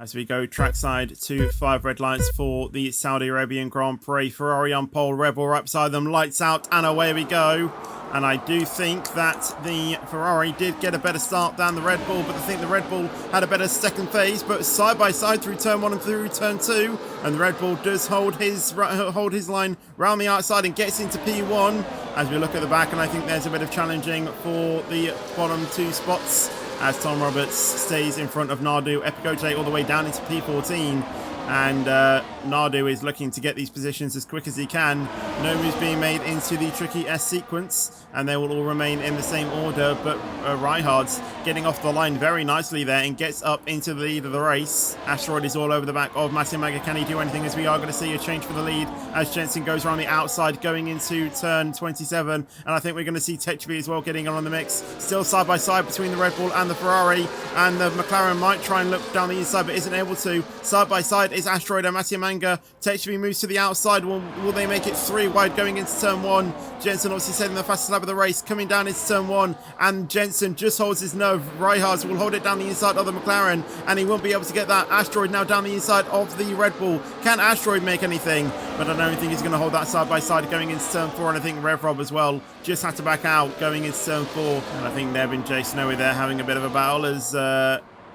As we go trackside to 5 red lights for the Saudi Arabian Grand Prix. Ferrari on pole, Red Bull right beside them, lights out, and away we go. And I do think that the Ferrari did get a better start than the Red Bull, but I think the Red Bull had a better second phase, but side by side through turn 1 and through turn 2, and the Red Bull does hold his line round the outside and gets into P1 as we look at the back, and I think there's a bit of challenging for the bottom 2 spots as Tom Roberts stays in front of Nardu. Epicote all the way down into P14. And Nardu is looking to get these positions as quick as he can. No moves being made into the tricky S sequence, and they will all remain in the same order. But Reihard's getting off the line very nicely there and gets up into the lead of the race. Asteroid is all over the back of Matsumaga. Can he do anything, as we are going to see a change for the lead as Jensen goes around the outside going into turn 27. And I think we're going to see Techby as well getting on the mix. Still side by side between the Red Bull and the Ferrari, and the McLaren might try and look down the inside but isn't able to. Side by side is Asteroid and Matsumaga. Techby moves to the outside. Will they make it 3 wide going into turn 1? Jensen obviously setting the fastest lap of the race, coming down into turn 1, and Jensen just holds his nerve. Reihard will hold it down the inside of the McLaren, and he won't be able to get that. Asteroid now down the inside of the Red Bull. Can Asteroid make anything? But I don't think he's going to hold that side by side going into turn 4, and I think Rev Rob as well just had to back out going into turn 4. And I think Neb and Jay Snowy there having a bit of a battle as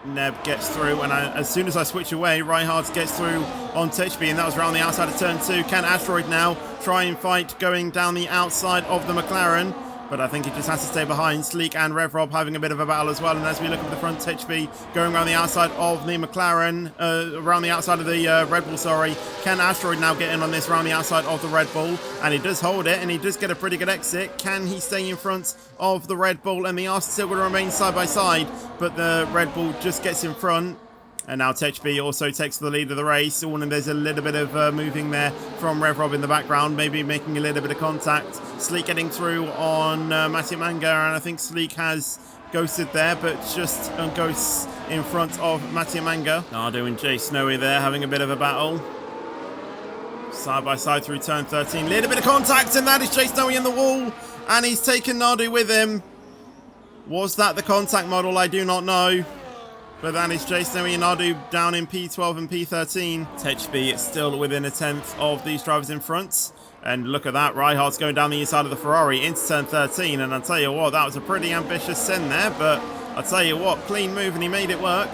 Neb gets through, and as soon as I switch away, Reihard gets through on Techby, and that was around the outside of turn 2. Can Asteroid now try and fight going down the outside of the McLaren? But I think he just has to stay behind. Sleek and Rev Rob having a bit of a battle as well. And as we look at the front, Techby going around the outside of the McLaren, around the outside of the Red Bull, sorry. Can Asteroid now get in on this around the outside of the Red Bull? And he does hold it, and he does get a pretty good exit. Can he stay in front of the Red Bull? And the are still going to remain side by side, but the Red Bull just gets in front. And now Techby also takes the lead of the race. And there's a little bit of moving there from Rev Rob in the background, maybe making a little bit of contact. Sleek getting through on Matsumaga, and I think Sleek has ghosted there, but just ghosts in front of Matsumaga. Nardu and Jay Snowy there having a bit of a battle. Side by side through turn 13. Little bit of contact, and that is Jay Snowy in the wall. And he's taken Nardu with him. Was that the contact model? I do not know. But that is Jay Snowy and Nardu down in P12 and P13. Techby still within a tenth of these drivers in front. And look at that, Reihard's going down the inside of the Ferrari into turn 13. And I'll tell you what, that was a pretty ambitious send there. But I'll tell you what, clean move, and he made it work.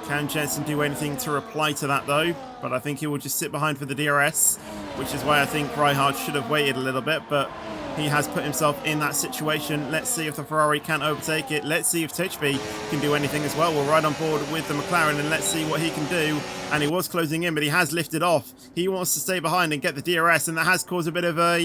Can Jensen do anything to reply to that though? But I think he will just sit behind for the DRS, which is why I think Reihard should have waited a little bit. But he has put himself in that situation. Let's see if the Ferrari can overtake it. Let's see if Techby can do anything as well. We're right on board with the McLaren, and let's see what he can do. And he was closing in, but he has lifted off. He wants to stay behind and get the DRS, and that has caused a bit of a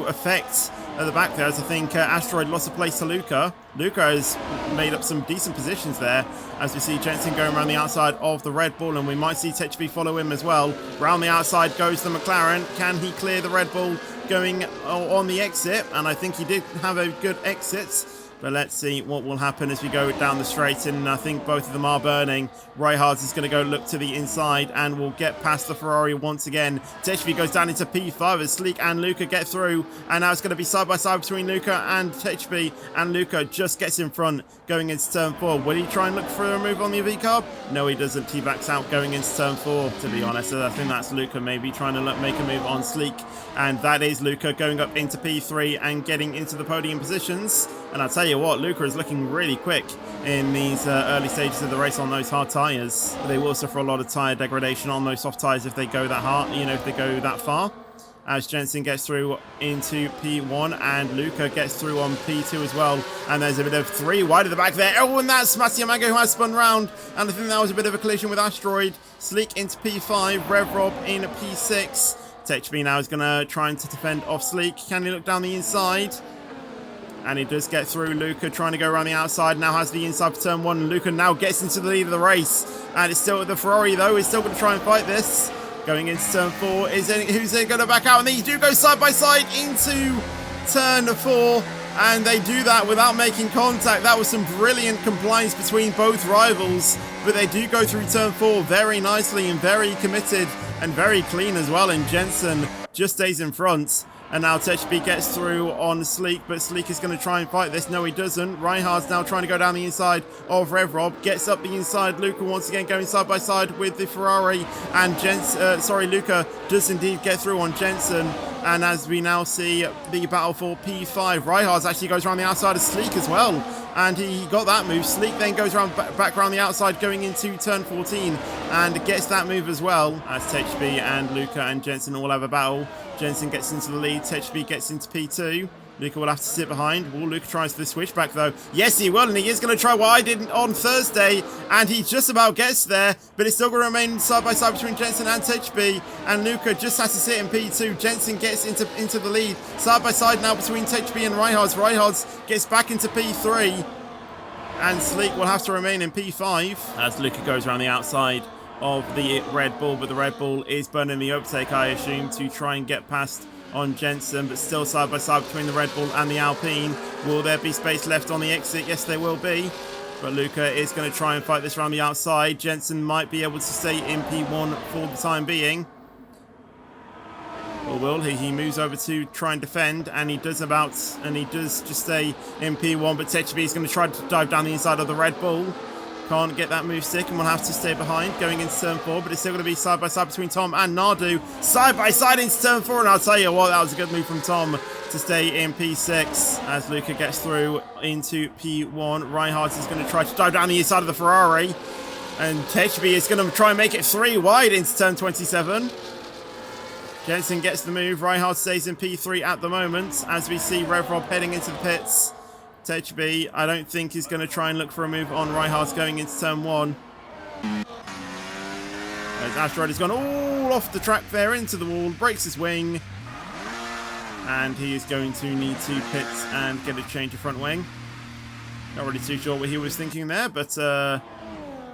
effect at the back there, as I think Asteroid lost a place to Luca. Luca has made up some decent positions there, as we see Jensen going around the outside of the Red Bull, and we might see Techby follow him as well. Round the outside goes the McLaren. Can he clear the Red Bull going on the exit? And I think he did have a good exit. But let's see what will happen as we go down the straight, and I think both of them are burning. Reihard is going to go look to the inside and will get past the Ferrari once again. Techby goes down into P5 as Sleek and Luca get through, and now it's going to be side by side between Luca and Techby, and Luca just gets in front going into turn 4. Will he try and look for a move on the V-carb? No, he doesn't. He backs out going into turn 4, to be honest. So I think that's Luca maybe trying to make a move on Sleek, and that is Luca going up into P3 and getting into the podium positions. And I'll tell you what, Luca is looking really quick in these early stages of the race on those hard tyres. They will suffer a lot of tyre degradation on those soft tyres if they go that hard, if they go that far. As Jensen gets through into P1 and Luca gets through on P2 as well. And there's a bit of 3 wide at the back there. Oh, and that's Matsumaga who has spun round. And I think that was a bit of a collision with Asteroid. Sleek into P5, Rev Rob in P6. Techby now is going to try and defend off Sleek. Can he look down the inside? And he does get through. Luca trying to go around the outside. Now has the inside for turn 1. Luca now gets into the lead of the race. And it's still the Ferrari though. He's still going to try and fight this. Going into turn 4. Who's going to back out? And they do go side by side into turn 4. And they do that without making contact. That was some brilliant compliance between both rivals. But they do go through turn 4 very nicely and very committed and very clean as well. And Jensen just stays in front. And now HB gets through on Sleek, but Sleek is going to try and fight this. No, he doesn't. Reinhardt's now trying to go down the inside of RevRob. Gets up the inside. Luca once again going side by side with the Ferrari. And Luca does indeed get through on Jensen. And as we now see the battle for P5, Reinhardt actually goes around the outside of Sleek as well. And he got that move. Sleek then goes around back around the outside going into turn 14 and gets that move as well. As HB and Luca and Jensen all have a battle. Jensen gets into the lead. HB gets into P2. Luca will have to sit behind. Luca tries the switchback though. Yes, he will, and he is going to try what I did on Thursday, and he just about gets there, but it's still going to remain side by side between Jensen and HB, and Luca just has to sit in P2. Jensen gets into the lead, side by side now between HB and Reinhardt. Reinhardt gets back into P3, and Sleek will have to remain in P5 as Luca goes around the outside of the Red Bull, but the Red Bull is burning the overtake, I assume, to try and get past on Jensen, but still side by side between the Red Bull and the Alpine. Will there be space left on the exit? Yes, there will be. But Luca is going to try and fight this around the outside. Jensen might be able to stay in P1 for the time being. Or will he? He moves over to try and defend, and he does just stay in P1, but HB is going to try to dive down the inside of the Red Bull. Can't get that move stick and will have to stay behind going into turn 4, but it's still going to be side by side between Tom and Nardu. Side by side into turn 4, and I'll tell you what, that was a good move from Tom to stay in P6 as Luca gets through into P1. Reinhardt is going to try to dive down the inside of the Ferrari, and HB is going to try and make it 3 wide into turn 27. Jensen gets the move. Reinhardt stays in P3 at the moment as we see RevRob heading into the pits. HB, I don't think he's going to try and look for a move on Reinhardt going into turn 1. As Asteroid has gone all off the track there into the wall, breaks his wing, and he is going to need to pit and get a change of front wing. Not really too sure what he was thinking there, but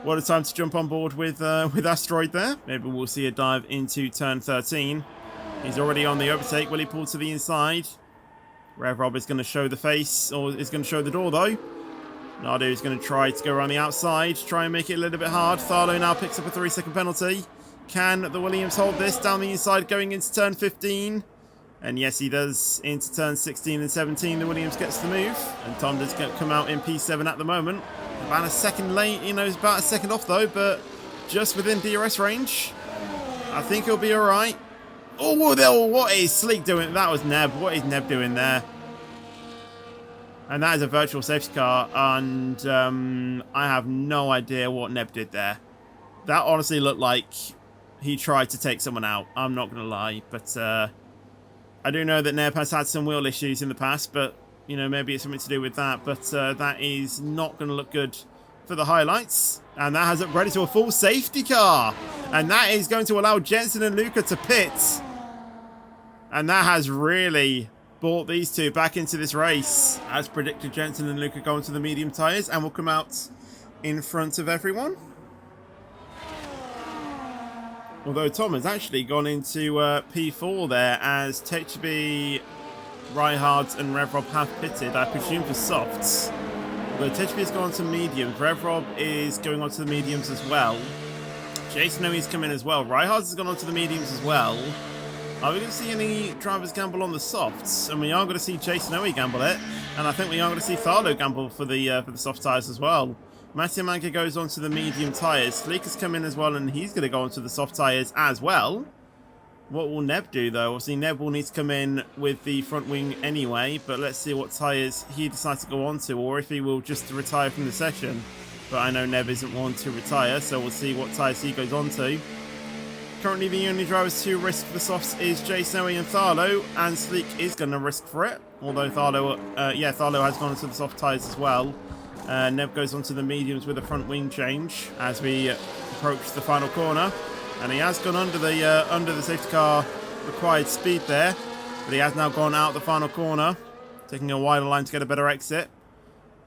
what a time to jump on board with Asteroid there. Maybe we'll see a dive into turn 13. He's already on the overtake. Will he pull to the inside? RevRob is going to show the face, or is going to show the door though. Nardu is going to try to go around the outside, try and make it a little bit hard. Tharlo now picks up a 3-second penalty. Can the Williams hold this down the inside going into turn 15? And yes, he does. Into turn 16 and 17, the Williams gets the move. And Tom does come out in P7 at the moment. About a second late, it's about a second off though, but just within DRS range. I think he'll be alright. Oh, what is Sleek doing? That was Neb. What is Neb doing there? And that is a virtual safety car, and I have no idea what Neb did there. That honestly looked like he tried to take someone out. I'm not going to lie, but I do know that Neb has had some wheel issues in the past, but, maybe it's something to do with that. But that is not going to look good for the highlights. And that has upgraded to a full safety car. And that is going to allow Jensen and Luca to pit. And that has really brought these two back into this race. As predicted, Jensen and Luca go into the medium tyres and will come out in front of everyone. Although Tom has actually gone into P4 there as HB, Reinhardt and RevRob have pitted, I presume for softs. Although HB has gone to mediums, RevRob is going on to the mediums as well. Jason Oe's come in as well. Reinhardt has gone on to the mediums as well. Are we going to see any drivers gamble on the softs? And we are going to see Jason Oe gamble it. And I think we are going to see Tharlo gamble for the soft tyres as well. Mattia Manca goes on to the medium tyres. Sleek has come in as well, and he's going to go on to the soft tyres as well. What will Neb do, though? Obviously, Neb will need to come in with the front wing anyway. But let's see what tyres he decides to go on to, or if he will just retire from the session. But I know Neb isn't one to retire, so we'll see what tyres he goes on to. Currently, the only drivers to risk the softs is Jason Oe and Tharlo, and Sleek is going to risk for it. Although Tharlo has gone into the soft tyres as well. Neb goes onto the mediums with a front wing change as we approach the final corner, and he has gone under the safety car required speed there, but he has now gone out the final corner, taking a wider line to get a better exit.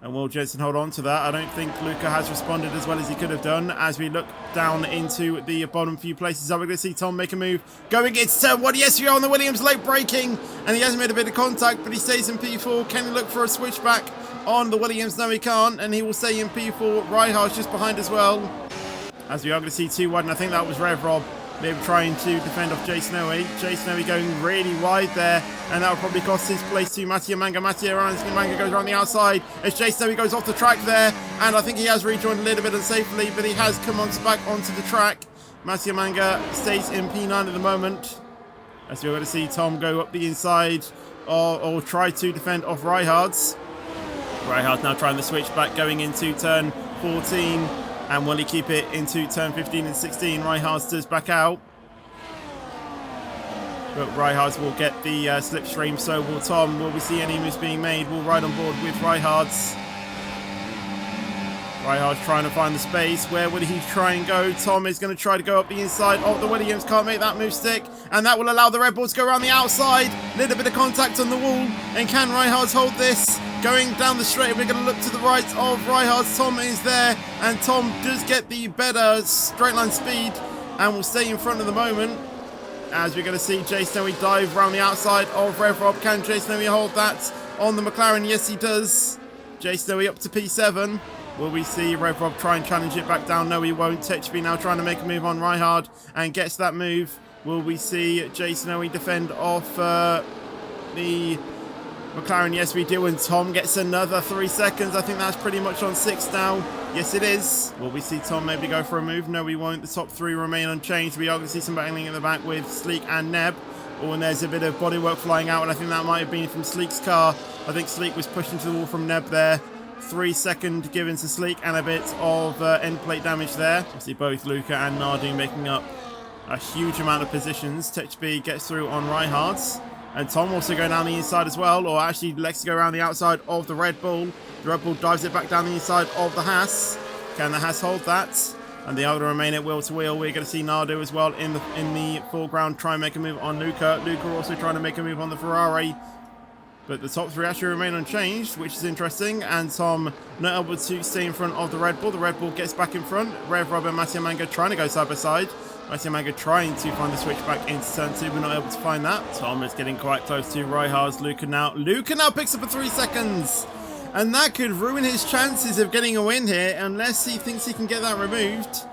And will Jensen hold on to that? I don't think Luca has responded as well as he could have done. As we look down into the bottom few places, are we going to see Tom make a move? Going into turn 1. Yes, we are on the Williams, late braking. And he has made a bit of contact, but he stays in P4. Can he look for a switchback on the Williams? No, he can't. And he will stay in P4. Reinhardt's just behind as well. As we are going to see 2 wide, and I think that was RevRob They're trying to defend off Jay Snowy. Jay Snowy going really wide there, and that will probably cost his place to Mattia Manga. Mattia Manga goes around the outside as Jay Snowy goes off the track there, and I think he has rejoined a little bit unsafely, but he has come on back onto the track. Mattia Manga stays in P9 at the moment, as we're going to see Tom go up the inside or try to defend off Ryhards. Ryhards now trying the switch back going into turn 14. And will he keep it into turn 15 and 16? Ryhards does back out. But Ryhards will get the slipstream, so will Tom. Will we see any moves being made? We'll ride on board with Ryhards. Ryhards trying to find the space. Where would he try and go? Tom is going to try to go up the inside of the Williams. Can't make that move stick. And that will allow the Red Bull to go around the outside. Little bit of contact on the wall. And can Ryhards hold this? Going down the straight, we're going to look to the right of Ryhards. Tom is there, and Tom does get the better straight line speed and will stay in front at the moment. As we're going to see Jay Snowy dive around the outside of Rev Rob. Can Jay Snowy hold that on the McLaren? Yes, he does. Jay Snowy up to P7. Will we see Rev Rob try and challenge it back down? No, he won't. Techby now trying to make a move on Ryhard and gets that move. Will we see Jay Snowy defend off the McLaren? Yes, we do, and Tom gets another 3 seconds. I think that's pretty much on 6 now. Yes, it is. Will we see Tom maybe go for a move? No, we won't. The top 3 remain unchanged. We are going to see some battling in the back with Sleek and Neb. Oh, and there's a bit of bodywork flying out, and I think that might have been from Sleek's car. I think Sleek was pushed into the wall from Neb there. 3 second given to Sleek, and a bit of end plate damage there. We see both Luca and Nardu making up a huge amount of positions. Techby gets through on Ryhards. And Tom also going down the inside as well, or actually likes to go around the outside of the Red Bull. The Red Bull dives it back down the inside of the Haas. Can the Haas hold that? And the other remain at wheel to wheel. We're going to see Nardu as well in the foreground try and make a move on Luca. Luca also trying to make a move on the Ferrari. But the top 3 actually remain unchanged, which is interesting. And Tom not able to stay in front of the Red Bull. The Red Bull gets back in front. Rev Rob and Mattia Manga trying to go side by side. Mattia Manga trying to find the switch back into turn 2, but not able to find that. Tom is getting quite close to Ryhards. Luca now picks up for 3 seconds. And that could ruin his chances of getting a win here, unless he thinks he can get that removed.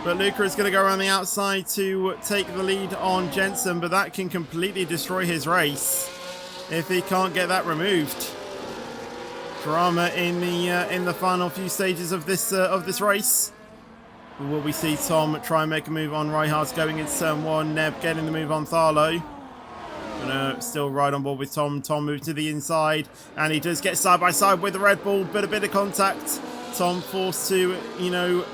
But Luca is going to go around the outside to take the lead on Jensen, but that can completely destroy his race if he can't get that removed. Drama in the final few stages of this race. Will we see Tom try and make a move on Ryhards going into turn 1? Neb getting the move on Tharlo. Gonna still ride on board with Tom. Tom moved to the inside, and he does get side by side with the Red Bull, but a bit of contact. Tom forced to,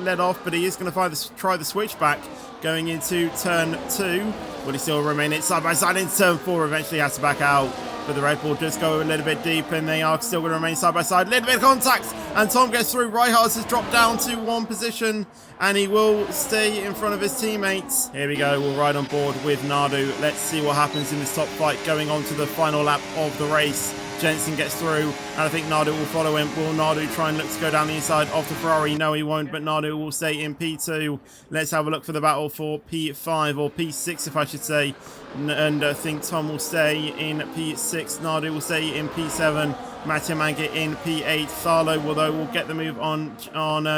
let off, but he is going to try the switch back going into turn 2. Will he still remain it side by side into turn 4? Eventually has to back out. But the Red Bull does go a little bit deep, and they are still going to remain side by side. Little bit of contact, and Tom gets through. Ryhards has dropped down to 1 position, and he will stay in front of his teammates. Here we go. We'll ride on board with Nardu. Let's see what happens in this top fight going on to the final lap of the race. Jensen gets through, and I think Nardu will follow him. Will Nardu try and look to go down the inside of the Ferrari? No, he won't, but Nardu will stay in P2. Let's have a look for the battle for P5, or P6 if I should say. And I think Tom will stay in P6. Nardu will stay in P7. Mattia Manga in P8. Tharlo will get the move on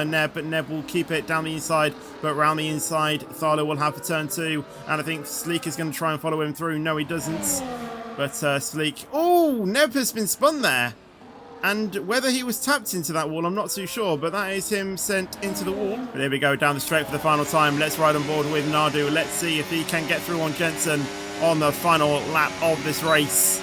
Neb, but Neb will keep it down the inside. But around the inside, Tharlo will have for turn 2. And I think Sleek is going to try and follow him through. No, he doesn't. But Sleek... Oh, Neb has been spun there. And whether he was tapped into that wall, I'm not too sure. But that is him sent into the wall. But there we go, down the straight for the final time. Let's ride on board with Nardu. Let's see if he can get through on Jensen on the final lap of this race.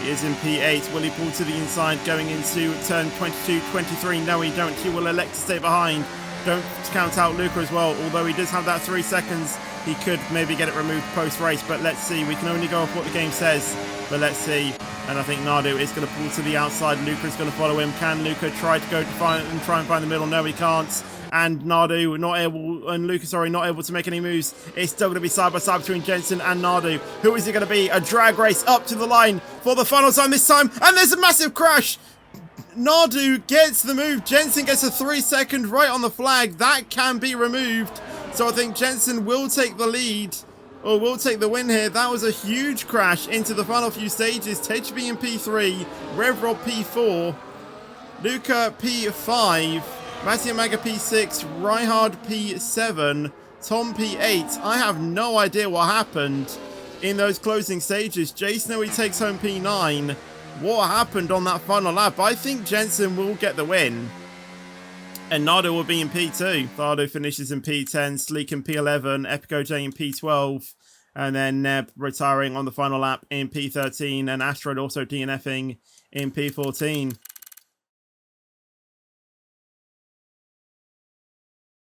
He is in P8. Will he pull to the inside going into turn 22, 23? No, he don't. He will elect to stay behind. Don't count out Luca as well. Although he does have that 3 seconds, he could maybe get it removed post-race. But let's see. We can only go off what the game says. But let's see. And I think Nardu is going to pull to the outside. Luca is going to follow him. Can Luca try to go to find and try and find the middle? No, he can't. And Nardu not able to make any moves. It's still going to be side by side between Jensen and Nardu. Who is it going to be? A drag race up to the line for the final time this time. And there's a massive crash. Nardu gets the move. Jensen gets a 3 second right on the flag. That can be removed. So I think Jensen will take the lead, or will take the win here. That was a huge crash into the final few stages. Techby in P3, Rev Rob P4, Luca P5, Mattia Manga P6, Ryhard P7, Tom P8. I have no idea what happened in those closing stages. Jason, he takes home P9. What happened on that final lap? I think Jensen will get the win. And Nardo will be in P2. Thardo finishes in P10, Sleek in P11, Epico J in P12, and then Neb retiring on the final lap in P13, and Asteroid also DNFing in P14.